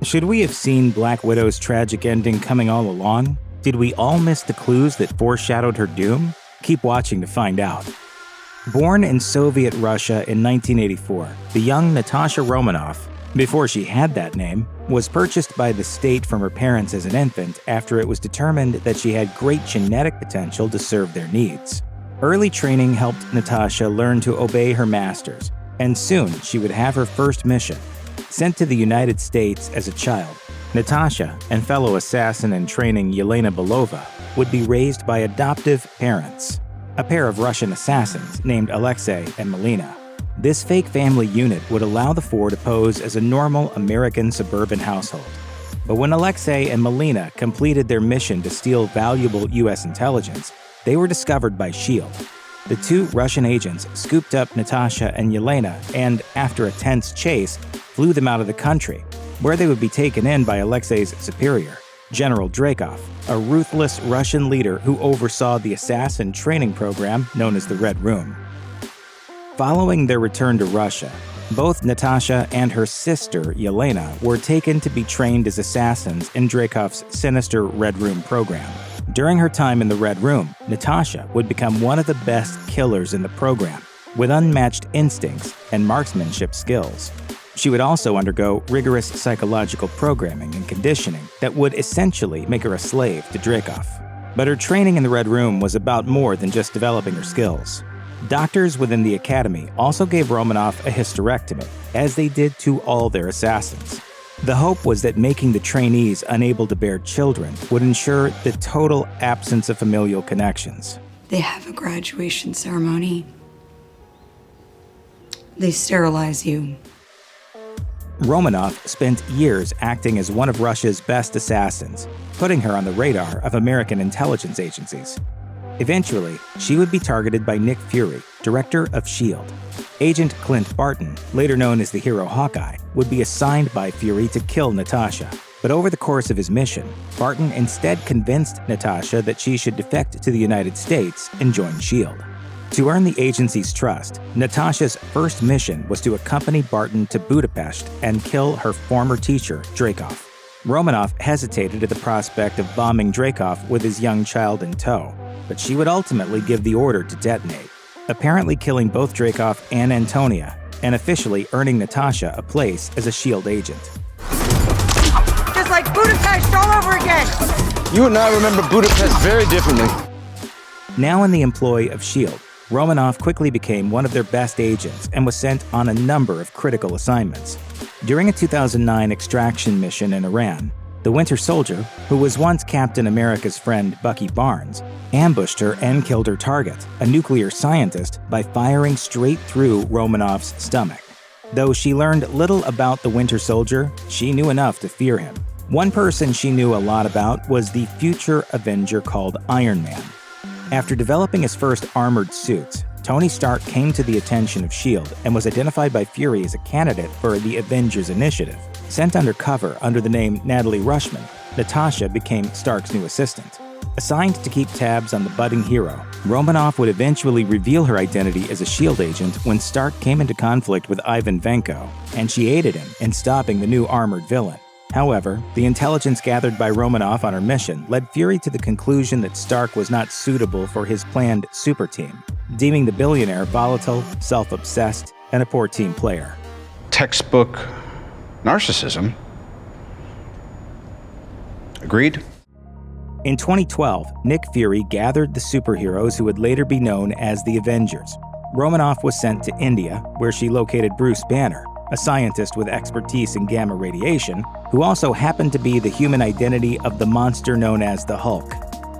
Should we have seen Black Widow's tragic ending coming all along? Did we all miss the clues that foreshadowed her doom? Keep watching to find out. Born in Soviet Russia in 1984, the young Natasha Romanoff, before she had that name, was purchased by the state from her parents as an infant after it was determined that she had great genetic potential to serve their needs. Early training helped Natasha learn to obey her masters, and soon she would have her first mission. Sent to the United States as a child, Natasha and fellow assassin in training Yelena Belova would be raised by adoptive parents, a pair of Russian assassins named Alexei and Melina. This fake family unit would allow the four to pose as a normal American suburban household. But when Alexei and Melina completed their mission to steal valuable U.S. intelligence, they were discovered by S.H.I.E.L.D. The two Russian agents scooped up Natasha and Yelena and, after a tense chase, flew them out of the country, where they would be taken in by Alexei's superior, General Dreykov, a ruthless Russian leader who oversaw the assassin training program known as the Red Room. Following their return to Russia, both Natasha and her sister, Yelena, were taken to be trained as assassins in Dreykov's sinister Red Room program. During her time in the Red Room, Natasha would become one of the best killers in the program, with unmatched instincts and marksmanship skills. She would also undergo rigorous psychological programming and conditioning that would essentially make her a slave to Dreykov. But her training in the Red Room was about more than just developing her skills. Doctors within the academy also gave Romanoff a hysterectomy, as they did to all their assassins. The hope was that making the trainees unable to bear children would ensure the total absence of familial connections. They have a graduation ceremony. They sterilize you. Romanoff spent years acting as one of Russia's best assassins, putting her on the radar of American intelligence agencies. Eventually, she would be targeted by Nick Fury, director of S.H.I.E.L.D. Agent Clint Barton, later known as the hero Hawkeye, would be assigned by Fury to kill Natasha. But over the course of his mission, Barton instead convinced Natasha that she should defect to the United States and join S.H.I.E.L.D. To earn the agency's trust, Natasha's first mission was to accompany Barton to Budapest and kill her former teacher, Dreykov. Romanoff hesitated at the prospect of bombing Dreykov with his young child in tow, but she would ultimately give the order to detonate, apparently killing both Dreykov and Antonia, and officially earning Natasha a place as a S.H.I.E.L.D. agent. Just like Budapest all over again! You and I remember Budapest very differently. Now in the employ of S.H.I.E.L.D., Romanoff quickly became one of their best agents and was sent on a number of critical assignments. During a 2009 extraction mission in Iran, the Winter Soldier, who was once Captain America's friend Bucky Barnes, ambushed her and killed her target, a nuclear scientist, by firing straight through Romanoff's stomach. Though she learned little about the Winter Soldier, she knew enough to fear him. One person she knew a lot about was the future Avenger called Iron Man. After developing his first armored suits, Tony Stark came to the attention of S.H.I.E.L.D. and was identified by Fury as a candidate for the Avengers initiative. Sent undercover under the name Natalie Rushman, Natasha became Stark's new assistant. Assigned to keep tabs on the budding hero, Romanoff would eventually reveal her identity as a S.H.I.E.L.D. agent when Stark came into conflict with Ivan Vanko, and she aided him in stopping the new armored villain. However, the intelligence gathered by Romanoff on her mission led Fury to the conclusion that Stark was not suitable for his planned super team, deeming the billionaire volatile, self-obsessed, and a poor team player. Textbook narcissism. Agreed? In 2012, Nick Fury gathered the superheroes who would later be known as the Avengers. Romanoff was sent to India, where she located Bruce Banner, a scientist with expertise in gamma radiation, who also happened to be the human identity of the monster known as the Hulk.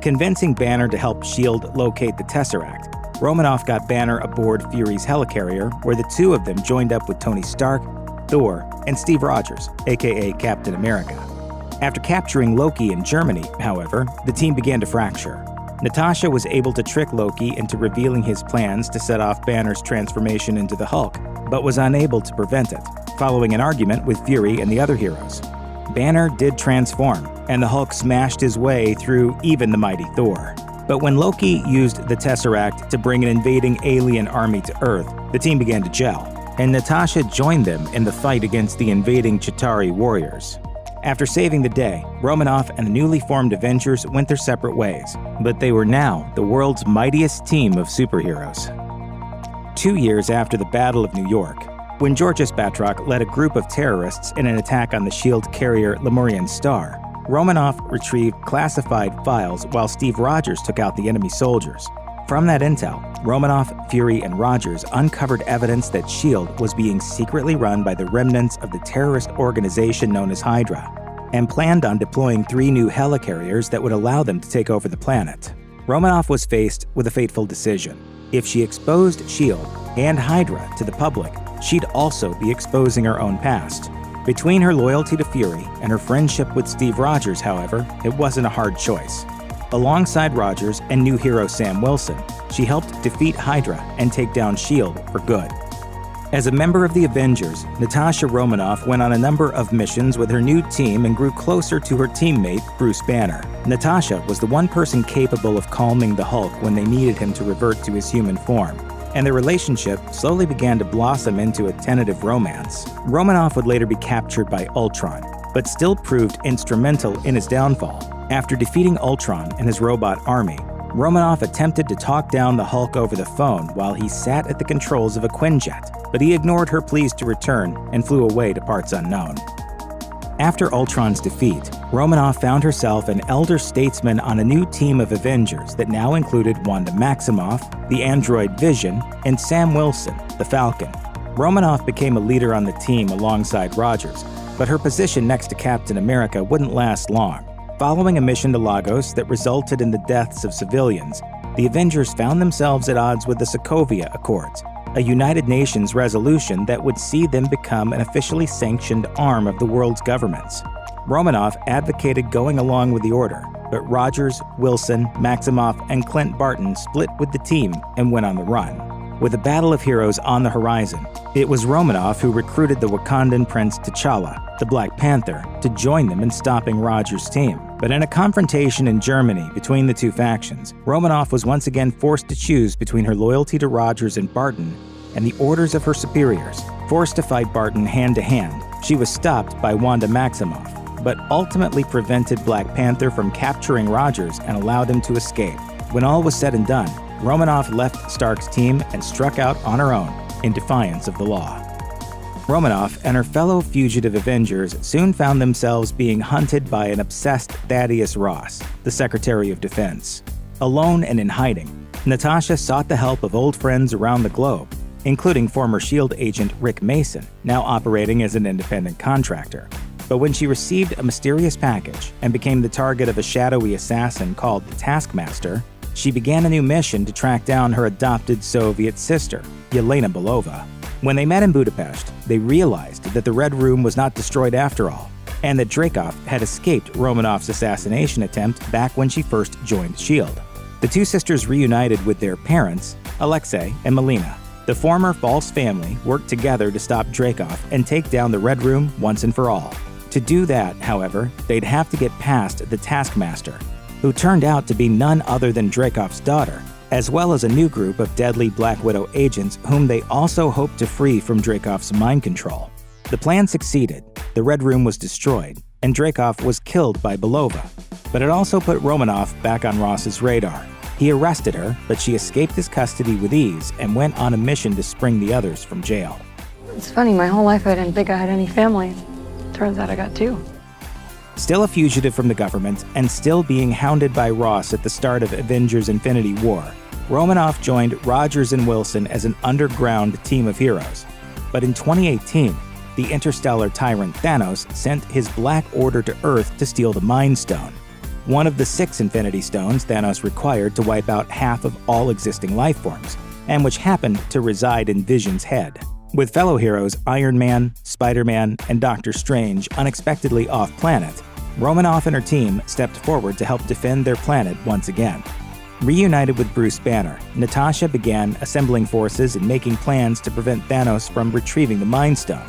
Convincing Banner to help S.H.I.E.L.D. locate the Tesseract, Romanoff got Banner aboard Fury's helicarrier, where the two of them joined up with Tony Stark, Thor, and Steve Rogers, aka Captain America. After capturing Loki in Germany, however, the team began to fracture. Natasha was able to trick Loki into revealing his plans to set off Banner's transformation into the Hulk, but was unable to prevent it, following an argument with Fury and the other heroes. Banner did transform, and the Hulk smashed his way through even the mighty Thor. But when Loki used the Tesseract to bring an invading alien army to Earth, the team began to gel, and Natasha joined them in the fight against the invading Chitauri warriors. After saving the day, Romanoff and the newly formed Avengers went their separate ways, but they were now the world's mightiest team of superheroes. 2 years after the Battle of New York, when Georges Batroc led a group of terrorists in an attack on the SHIELD carrier Lemurian Star, Romanoff retrieved classified files while Steve Rogers took out the enemy soldiers. From that intel, Romanoff, Fury, and Rogers uncovered evidence that SHIELD was being secretly run by the remnants of the terrorist organization known as HYDRA, and planned on deploying 3 new helicarriers that would allow them to take over the planet. Romanoff was faced with a fateful decision. If she exposed SHIELD and HYDRA to the public, she'd also be exposing her own past. Between her loyalty to Fury and her friendship with Steve Rogers, however, it wasn't a hard choice. Alongside Rogers and new hero Sam Wilson, she helped defeat HYDRA and take down SHIELD for good. As a member of the Avengers, Natasha Romanoff went on a number of missions with her new team and grew closer to her teammate, Bruce Banner. Natasha was the one person capable of calming the Hulk when they needed him to revert to his human form, and their relationship slowly began to blossom into a tentative romance. Romanoff would later be captured by Ultron, but still proved instrumental in his downfall. After defeating Ultron and his robot army, Romanoff attempted to talk down the Hulk over the phone while he sat at the controls of a Quinjet, but he ignored her pleas to return and flew away to parts unknown. After Ultron's defeat, Romanoff found herself an elder statesman on a new team of Avengers that now included Wanda Maximoff, the android Vision, and Sam Wilson, the Falcon. Romanoff became a leader on the team alongside Rogers, but her position next to Captain America wouldn't last long. Following a mission to Lagos that resulted in the deaths of civilians, the Avengers found themselves at odds with the Sokovia Accords, a United Nations resolution that would see them become an officially sanctioned arm of the world's governments. Romanoff advocated going along with the order, but Rogers, Wilson, Maximoff, and Clint Barton split with the team and went on the run. With the Battle of Heroes on the horizon, it was Romanoff who recruited the Wakandan Prince T'Challa, the Black Panther, to join them in stopping Rogers' team. But in a confrontation in Germany between the two factions, Romanoff was once again forced to choose between her loyalty to Rogers and Barton and the orders of her superiors. Forced to fight Barton hand-to-hand, she was stopped by Wanda Maximoff, but ultimately prevented Black Panther from capturing Rogers and allowed him to escape. When all was said and done, Romanoff left Stark's team and struck out on her own in defiance of the law. Romanoff and her fellow fugitive Avengers soon found themselves being hunted by an obsessed Thaddeus Ross, the Secretary of Defense. Alone and in hiding, Natasha sought the help of old friends around the globe, including former SHIELD agent Rick Mason, now operating as an independent contractor. But when she received a mysterious package and became the target of a shadowy assassin called the Taskmaster, she began a new mission to track down her adopted Soviet sister, Yelena Belova. When they met in Budapest, they realized that the Red Room was not destroyed after all, and that Dreykov had escaped Romanoff's assassination attempt back when she first joined SHIELD. The two sisters reunited with their parents, Alexei and Melina. The former false family worked together to stop Dreykov and take down the Red Room once and for all. To do that, however, they'd have to get past the Taskmaster, who turned out to be none other than Dreykov's daughter, as well as a new group of deadly Black Widow agents whom they also hoped to free from Dreykov's mind control. The plan succeeded, the Red Room was destroyed, and Dreykov was killed by Belova. But it also put Romanoff back on Ross's radar. He arrested her, but she escaped his custody with ease and went on a mission to spring the others from jail. It's funny, my whole life I didn't think I had any family. Turns out I got 2. Still a fugitive from the government and still being hounded by Ross at the start of Avengers Infinity War, Romanoff joined Rogers and Wilson as an underground team of heroes. But in 2018, the interstellar tyrant Thanos sent his Black Order to Earth to steal the Mind Stone, one of the 6 Infinity Stones Thanos required to wipe out half of all existing life forms, and which happened to reside in Vision's head. With fellow heroes Iron Man, Spider-Man, and Doctor Strange unexpectedly off-planet, Romanoff and her team stepped forward to help defend their planet once again. Reunited with Bruce Banner, Natasha began assembling forces and making plans to prevent Thanos from retrieving the Mind Stone.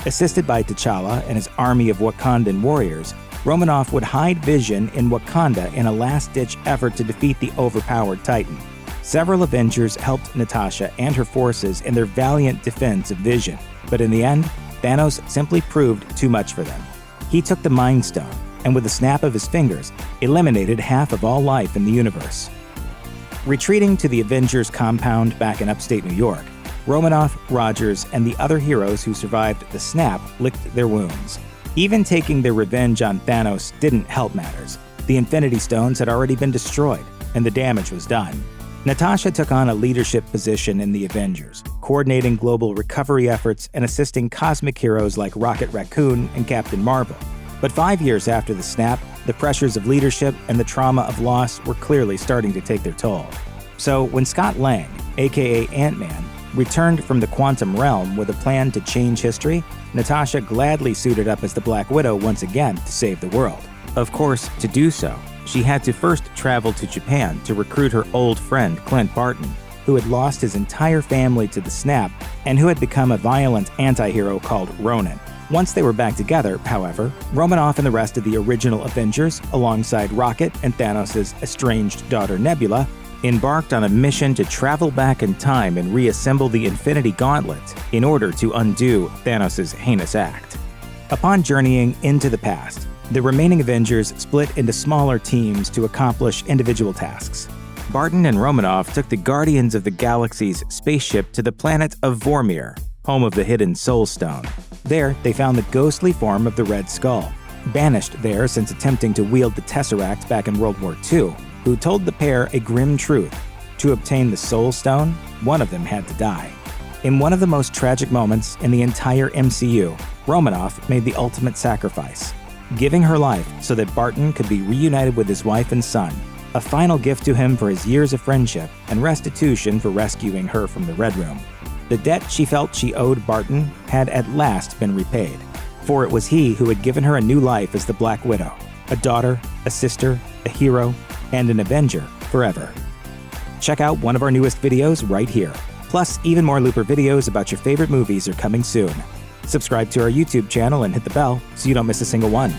Assisted by T'Challa and his army of Wakandan warriors, Romanoff would hide Vision in Wakanda in a last-ditch effort to defeat the overpowered Titan. Several Avengers helped Natasha and her forces in their valiant defense of Vision, but in the end, Thanos simply proved too much for them. He took the Mind Stone and with a snap of his fingers, eliminated half of all life in the universe. Retreating to the Avengers compound back in upstate New York, Romanoff, Rogers, and the other heroes who survived the snap licked their wounds. Even taking their revenge on Thanos didn't help matters. The Infinity Stones had already been destroyed, and the damage was done. Natasha took on a leadership position in the Avengers, coordinating global recovery efforts and assisting cosmic heroes like Rocket Raccoon and Captain Marvel. But 5 years after the snap, the pressures of leadership and the trauma of loss were clearly starting to take their toll. So when Scott Lang, aka Ant-Man, returned from the quantum realm with a plan to change history, Natasha gladly suited up as the Black Widow once again to save the world. Of course, to do so, she had to first travel to Japan to recruit her old friend Clint Barton, who had lost his entire family to the snap and who had become a violent anti-hero called Ronin. Once they were back together, however, Romanoff and the rest of the original Avengers, alongside Rocket and Thanos' estranged daughter Nebula, embarked on a mission to travel back in time and reassemble the Infinity Gauntlet in order to undo Thanos' heinous act. Upon journeying into the past, the remaining Avengers split into smaller teams to accomplish individual tasks. Barton and Romanoff took the Guardians of the Galaxy's spaceship to the planet of Vormir, home of the hidden Soul Stone. There, they found the ghostly form of the Red Skull, banished there since attempting to wield the Tesseract back in World War II, who told the pair a grim truth. To obtain the Soul Stone, one of them had to die. In one of the most tragic moments in the entire MCU, Romanoff made the ultimate sacrifice, giving her life so that Barton could be reunited with his wife and son, a final gift to him for his years of friendship and restitution for rescuing her from the Red Room. The debt she felt she owed Barton had at last been repaid, for it was he who had given her a new life as the Black Widow, a daughter, a sister, a hero, and an Avenger forever. Check out one of our newest videos right here. Plus, even more Looper videos about your favorite movies are coming soon. Subscribe to our YouTube channel and hit the bell so you don't miss a single one.